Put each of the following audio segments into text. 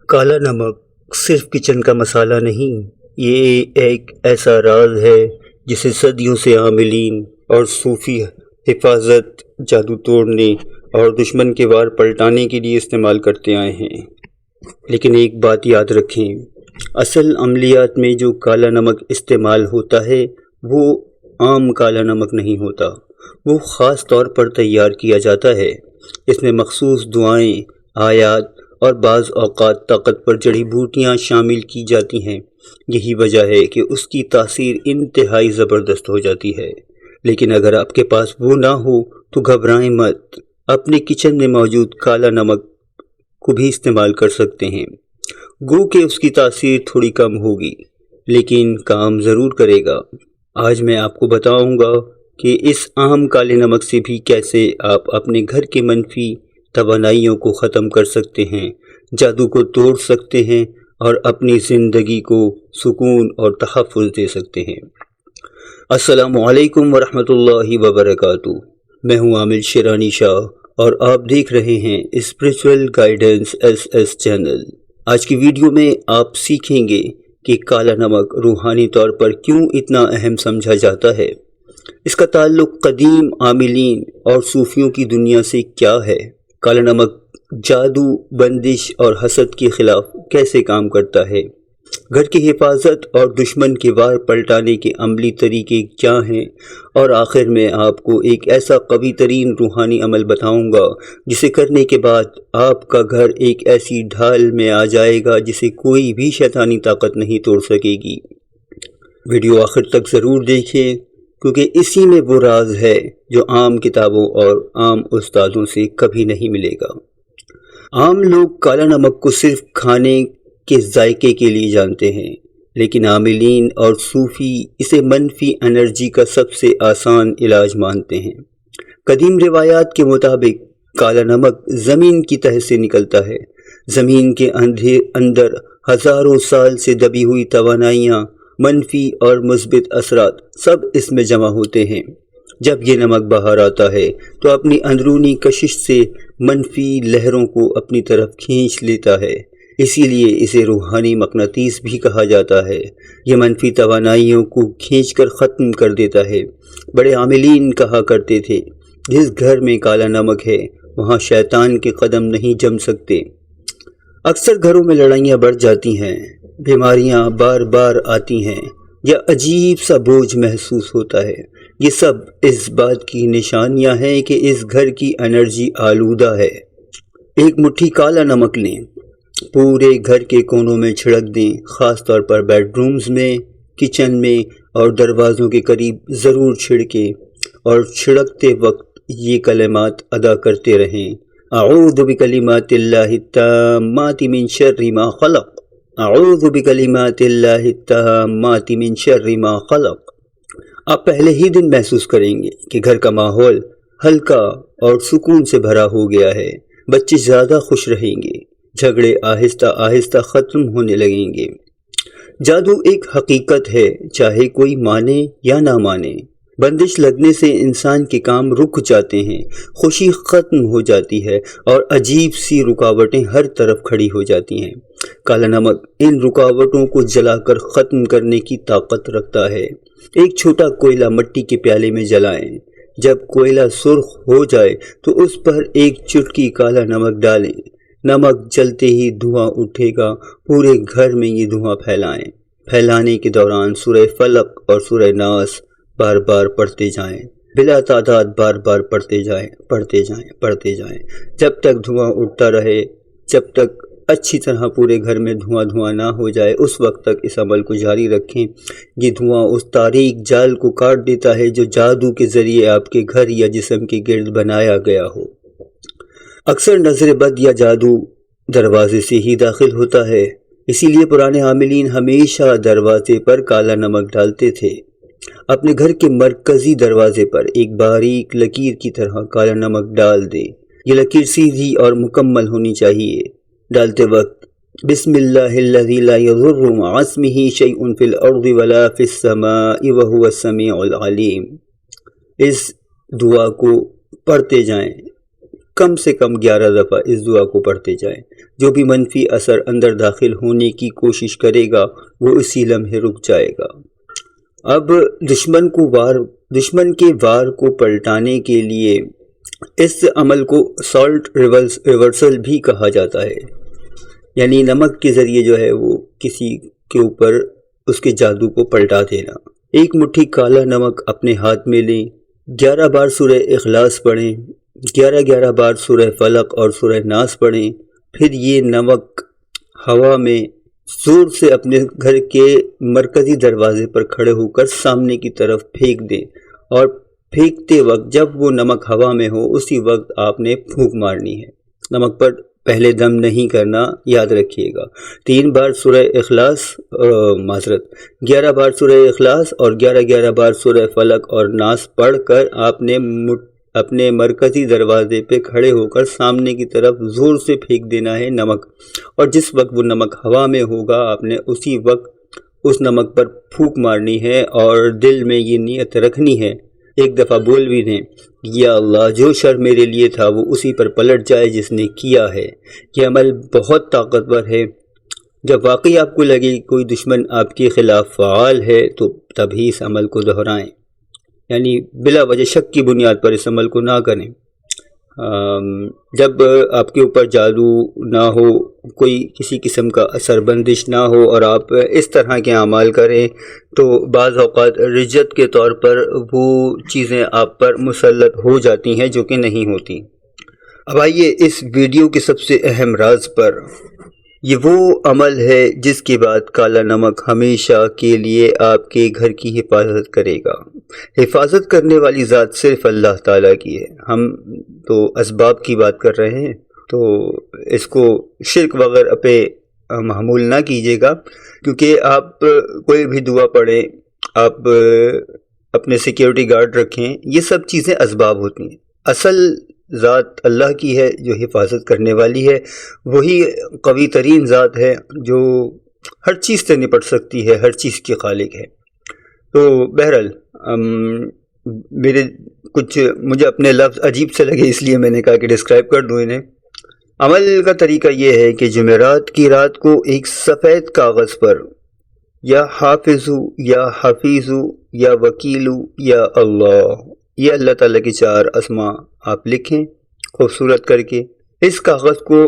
کالا نمک صرف کچن کا مسالہ نہیں، یہ ایک ایسا راز ہے جسے صدیوں سے عاملین اور صوفی حفاظت، جادو توڑنے اور دشمن کے وار پلٹانے کے لیے استعمال کرتے آئے ہیں۔ لیکن ایک بات یاد رکھیں، اصل عملیات میں جو کالا نمک استعمال ہوتا ہے وہ عام کالا نمک نہیں ہوتا، وہ خاص طور پر تیار کیا جاتا ہے۔ اس میں مخصوص دعائیں، آیات اور بعض اوقات طاقت پر جڑی بوٹیاں شامل کی جاتی ہیں۔ یہی وجہ ہے کہ اس کی تاثیر انتہائی زبردست ہو جاتی ہے۔ لیکن اگر آپ کے پاس وہ نہ ہو تو گھبرائیں مت، اپنے کچن میں موجود کالا نمک کو بھی استعمال کر سکتے ہیں۔ گو کہ اس کی تاثیر تھوڑی کم ہوگی لیکن کام ضرور کرے گا۔ آج میں آپ کو بتاؤں گا کہ اس عام کالے نمک سے بھی کیسے آپ اپنے گھر کے منفی توانائیوں کو ختم کر سکتے ہیں، جادو کو توڑ سکتے ہیں اور اپنی زندگی کو سکون اور تحفظ دے سکتے ہیں۔ السلام علیکم ورحمۃ اللہ وبرکاتہ۔ میں ہوں عامل شیرانی شاہ اور آپ دیکھ رہے ہیں اسپریچول گائیڈنس ایس چینل۔ آج کی ویڈیو میں آپ سیکھیں گے کہ کالا نمک روحانی طور پر کیوں اتنا اہم سمجھا جاتا ہے، اس کا تعلق قدیم عاملین اور صوفیوں کی دنیا سے کیا ہے، کالا نمک جادو، بندش اور حسد کے خلاف کیسے کام کرتا ہے، گھر کی حفاظت اور دشمن کے وار پلٹانے کے عملی طریقے کیا ہیں، اور آخر میں آپ کو ایک ایسا قوی ترین روحانی عمل بتاؤں گا جسے کرنے کے بعد آپ کا گھر ایک ایسی ڈھال میں آ جائے گا جسے کوئی بھی شیطانی طاقت نہیں توڑ سکے گی۔ ویڈیو آخر تک ضرور دیکھیں کیونکہ اسی میں وہ راز ہے جو عام کتابوں اور عام استادوں سے کبھی نہیں ملے گا۔ عام لوگ کالا نمک کو صرف کھانے کے ذائقے کے لیے جانتے ہیں، لیکن عاملین اور صوفی اسے منفی انرجی کا سب سے آسان علاج مانتے ہیں۔ قدیم روایات کے مطابق کالا نمک زمین کی تہہ سے نکلتا ہے۔ زمین کے اندر ہزاروں سال سے دبی ہوئی توانائیاں، منفی اور مثبت اثرات سب اس میں جمع ہوتے ہیں۔ جب یہ نمک باہر آتا ہے تو اپنی اندرونی کشش سے منفی لہروں کو اپنی طرف کھینچ لیتا ہے، اسی لیے اسے روحانی مقناطیس بھی کہا جاتا ہے۔ یہ منفی توانائیوں کو کھینچ کر ختم کر دیتا ہے۔ بڑے عاملین کہا کرتے تھے، جس گھر میں کالا نمک ہے وہاں شیطان کے قدم نہیں جم سکتے۔ اکثر گھروں میں لڑائیاں بڑھ جاتی ہیں، بیماریاں بار بار آتی ہیں یا عجیب سا بوجھ محسوس ہوتا ہے۔ یہ سب اس بات کی نشانیاں ہیں کہ اس گھر کی انرجی آلودہ ہے۔ ایک مٹھی کالا نمک لیں، پورے گھر کے کونوں میں چھڑک دیں، خاص طور پر بیڈ رومز میں، کچن میں اور دروازوں کے قریب ضرور چھڑکیں، اور چھڑکتے وقت یہ کلمات ادا کرتے رہیں: اعوذ بکلمات اللہ التامات من شر ما خلق، اعوذ بکلمات اللہ التامات من شر ما خلق۔ آپ پہلے ہی دن محسوس کریں گے کہ گھر کا ماحول ہلکا اور سکون سے بھرا ہو گیا ہے، بچے زیادہ خوش رہیں گے، جھگڑے آہستہ آہستہ ختم ہونے لگیں گے۔ جادو ایک حقیقت ہے، چاہے کوئی مانے یا نہ مانے۔ بندش لگنے سے انسان کے کام رک جاتے ہیں، خوشی ختم ہو جاتی ہے اور عجیب سی رکاوٹیں ہر طرف کھڑی ہو جاتی ہیں۔ کالا نمک ان رکاوٹوں کو جلا کر ختم کرنے کی طاقت رکھتا ہے۔ ایک چھوٹا کوئلہ مٹی کے پیالے میں جلائیں، جب کوئلہ سرخ ہو جائے تو اس پر ایک چٹکی کالا نمک ڈالیں۔ نمک جلتے ہی دھواں اٹھے گا، پورے گھر میں یہ دھواں پھیلائیں۔ پھیلانے کے دوران سورہ فلق اور سورہ ناس بار بار پڑھتے جائیں، بلا تعداد بار بار پڑھتے جائیں، جب تک دھواں اٹھتا رہے، جب تک اچھی طرح پورے گھر میں دھواں نہ ہو جائے، اس وقت تک اس عمل کو جاری رکھیں۔ یہ دھواں اس تاریک جال کو کاٹ دیتا ہے جو جادو کے ذریعے آپ کے گھر یا جسم کے گرد بنایا گیا ہو۔ اکثر نظر بد یا جادو دروازے سے ہی داخل ہوتا ہے، اسی لیے پرانے عاملین ہمیشہ دروازے پر کالا نمک ڈالتے تھے۔ اپنے گھر کے مرکزی دروازے پر ایک باریک لکیر کی طرح کالا نمک ڈال دیں۔ یہ لکیر سیدھی اور مکمل ہونی چاہیے۔ ڈالتے وقت بسم اللہ الذی لا یضر مع اسمہ شیء فی الارض ولا فی السماء وہو السمیع العلیم، اس دعا کو پڑھتے جائیں۔ کم سے کم 11 دفعہ اس دعا کو پڑھتے جائیں۔ جو بھی منفی اثر اندر داخل ہونے کی کوشش کرے گا وہ اسی لمحے رک جائے گا۔ اب دشمن کے وار کو پلٹانے کے لیے اس عمل کو سالٹ ریورسل بھی کہا جاتا ہے، یعنی نمک کے ذریعے جو ہے وہ کسی کے اوپر اس کے جادو کو پلٹا دینا۔ ایک مٹھی کالا نمک اپنے ہاتھ میں لیں، 11 بار سورہ اخلاص پڑھیں، 11 بار سورہ فلق اور سورہ ناس پڑھیں، پھر یہ نمک ہوا میں زور سے اپنے گھر کے مرکزی دروازے پر کھڑے ہو کر سامنے کی طرف پھینک دیں، اور پھینکتے وقت جب وہ نمک ہوا میں ہو اسی وقت آپ نے پھونک مارنی ہے۔ نمک پر پہلے دم نہیں کرنا، یاد رکھیے گا۔ 3 بار سورہ اخلاص 11 بار سورہ اخلاص اور 11 بار سورہ فلق اور ناس پڑھ کر آپ نے اپنے مرکزی دروازے پہ کھڑے ہو کر سامنے کی طرف زور سے پھینک دینا ہے نمک، اور جس وقت وہ نمک ہوا میں ہوگا آپ نے اسی وقت اس نمک پر پھونک مارنی ہے، اور دل میں یہ نیت رکھنی ہے، ایک دفعہ بول بھی دیں، یا اللہ جو شر میرے لیے تھا وہ اسی پر پلٹ جائے جس نے کیا ہے۔ یہ عمل بہت طاقتور ہے۔ جب واقعی آپ کو لگے کوئی دشمن آپ کے خلاف فعال ہے تو تبھی اس عمل کو دہرائیں، یعنی بلا وجہ شک کی بنیاد پر اس عمل کو نہ کریں۔ جب آپ کے اوپر جادو نہ ہو، کوئی کسی قسم کا اثر بندش نہ ہو اور آپ اس طرح کے اعمال کریں تو بعض اوقات رجت کے طور پر وہ چیزیں آپ پر مسلط ہو جاتی ہیں جو کہ نہیں ہوتی۔ اب آئیے اس ویڈیو کے سب سے اہم راز پر۔ یہ وہ عمل ہے جس کے بعد کالا نمک ہمیشہ کے لیے آپ کے گھر کی حفاظت کرے گا۔ حفاظت کرنے والی ذات صرف اللہ تعالیٰ کی ہے۔ ہم تو اسباب کی بات کر رہے ہیں، تو اس کو شرک وغیرہ پہ محمول نہ کیجیے گا، کیونکہ آپ کوئی بھی دعا پڑھیں، آپ اپنے سیکیورٹی گارڈ رکھیں، یہ سب چیزیں اسباب ہوتی ہیں۔ اصل ذات اللہ کی ہے جو حفاظت کرنے والی ہے، وہی قوی ترین ذات ہے جو ہر چیز سے نپٹ سکتی ہے، ہر چیز کی خالق ہے۔ تو بہرحال مجھے اپنے لفظ عجیب سے لگے، اس لیے میں نے کہا کہ ڈسکرائب کر دوں انہیں۔ عمل کا طریقہ یہ ہے کہ جمعرات کی رات کو ایک سفید کاغذ پر یا حافظو یا حفیظو یا وکیلو یا اللہ، یہ اللہ تعالیٰ کی 4 اسماء آپ لکھیں خوبصورت کر کے۔ اس کاغذ کو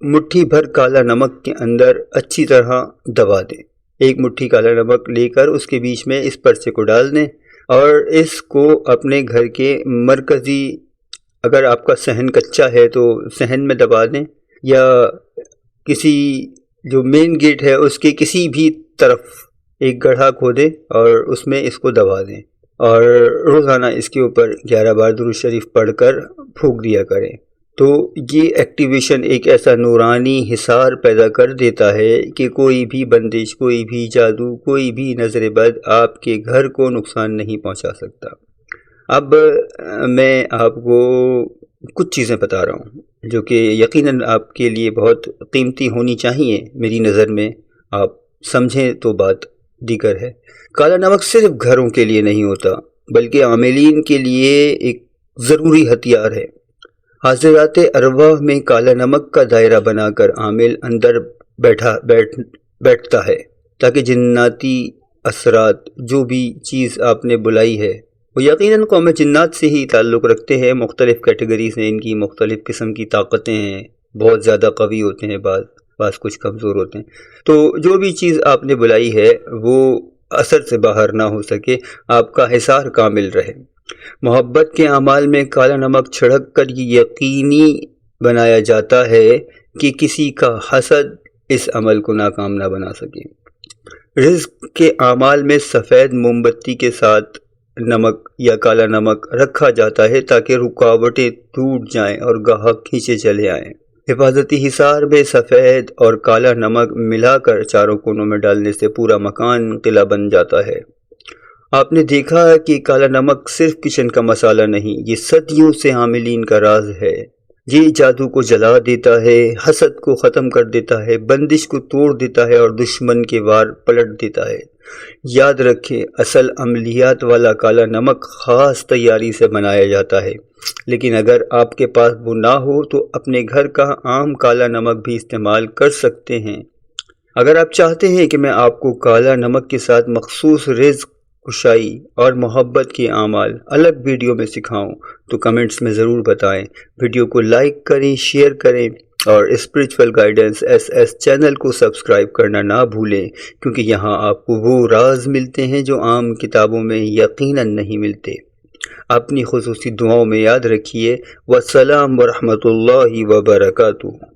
مٹھی بھر کالا نمک کے اندر اچھی طرح دبا دیں۔ ایک مٹھی کالا نمک لے کر اس کے بیچ میں اس پرچے کو ڈال دیں اور اس کو اپنے گھر کے مرکزی، اگر آپ کا صحن کچا ہے تو صحن میں دبا دیں، یا کسی جو مین گیٹ ہے اس کے کسی بھی طرف ایک گڑھا کھودیں اور اس میں اس کو دبا دیں، اور روزانہ اس کے اوپر 11 بار درود شریف پڑھ کر پھونک دیا کریں۔ تو یہ ایکٹیویشن ایک ایسا نورانی حصار پیدا کر دیتا ہے کہ کوئی بھی بندش، کوئی بھی جادو، کوئی بھی نظر بد آپ کے گھر کو نقصان نہیں پہنچا سکتا۔ اب میں آپ کو کچھ چیزیں بتا رہا ہوں جو کہ یقیناً آپ کے لیے بہت قیمتی ہونی چاہیے، میری نظر میں آپ سمجھیں تو بات دیگر ہے۔ کالا نمک صرف گھروں کے لیے نہیں ہوتا بلکہ عاملین کے لیے ایک ضروری ہتھیار ہے۔ حاضرات ارواح میں کالا نمک کا دائرہ بنا کر عامل اندر بیٹھتا ہے تاکہ جناتی اثرات، جو بھی چیز آپ نے بلائی ہے، وہ یقیناً قوم جنات سے ہی تعلق رکھتے ہیں۔ مختلف کیٹیگریز ہیں ان کی، مختلف قسم کی طاقتیں ہیں، بہت زیادہ قوی ہوتے ہیں، بعض کچھ کمزور ہوتے ہیں۔ تو جو بھی چیز آپ نے بلائی ہے وہ اثر سے باہر نہ ہو سکے، آپ کا حصار کامل رہے۔ محبت کے اعمال میں کالا نمک چھڑک کر یہ یقینی بنایا جاتا ہے کہ کسی کا حسد اس عمل کو ناکام نہ بنا سکے۔ رزق کے اعمال میں سفید موم بتی کے ساتھ نمک یا کالا نمک رکھا جاتا ہے تاکہ رکاوٹیں ٹوٹ جائیں اور گاہک کھینچے چلے آئیں۔ حفاظتی حصار میں سفید اور کالا نمک ملا کر چاروں کونوں میں ڈالنے سے پورا مکان قلعہ بن جاتا ہے۔ آپ نے دیکھا کہ کالا نمک صرف کچن کا مسالہ نہیں، یہ صدیوں سے عاملین کا راز ہے۔ یہ جادو کو جلا دیتا ہے، حسد کو ختم کر دیتا ہے، بندش کو توڑ دیتا ہے اور دشمن کے وار پلٹ دیتا ہے۔ یاد رکھیں، اصل عملیات والا کالا نمک خاص تیاری سے بنایا جاتا ہے، لیکن اگر آپ کے پاس وہ نہ ہو تو اپنے گھر کا عام کالا نمک بھی استعمال کر سکتے ہیں۔ اگر آپ چاہتے ہیں کہ میں آپ کو کالا نمک کے ساتھ مخصوص رزق کشائی اور محبت کے اعمال الگ ویڈیو میں سکھاؤں تو کمنٹس میں ضرور بتائیں۔ ویڈیو کو لائک کریں، شیئر کریں اور اسپریچول گائیڈنس SS چینل کو سبسکرائب کرنا نہ بھولیں، کیونکہ یہاں آپ کو وہ راز ملتے ہیں جو عام کتابوں میں یقیناً نہیں ملتے۔ اپنی خصوصی دعاؤں میں یاد رکھیے۔ والسلام ورحمۃ اللہ وبرکاتہ۔